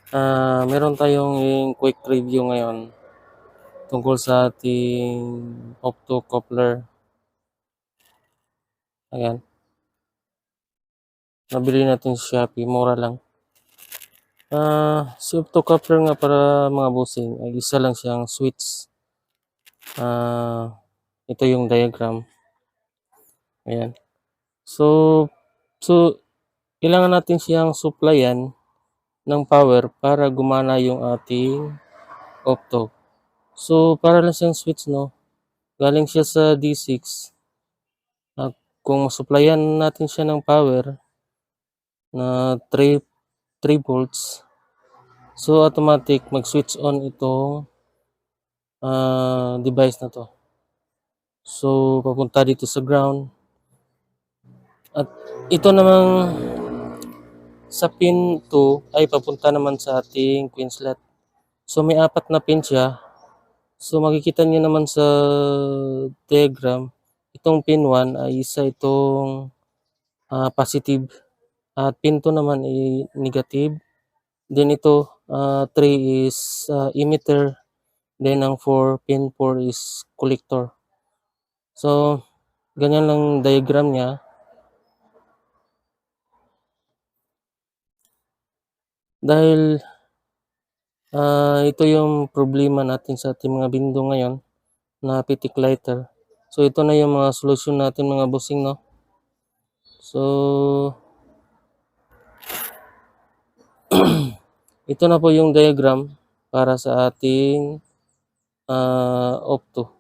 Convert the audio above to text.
Meron tayong quick review ngayon tungkol sa ating optocoupler. Ayan, nabili natin sa Shopee, mura lang. Si optocoupler nga para mga bossing ay isa lang siyang switch. Ito yung diagram. Ayan. So, so kailangan natin siyang supplyan ng power para gumana yung ating opto. So, para lang siyang switch, no? Galing siya sa D6. Kung supplyan natin siya ng power na 3 volts, so automatic mag-switch on itong device na to. So, papunta dito sa ground. At ito namang sa pin 2 ay papunta naman sa ating Queenslet. So, may 4 na pin siya. So, makikita niyo naman sa diagram, itong pin 1 ay isa itong positive. At pin 2 naman ay negative. Then ito, 3 is emitter. Then ang pin 4 is collector. So, ganyan lang diagram niya. Dahil ito yung problema natin sa ating mga bindo ngayon na pitik lighter. So, ito na yung mga solusyon natin mga bossing, no? So, ito na po yung diagram para sa ating opto.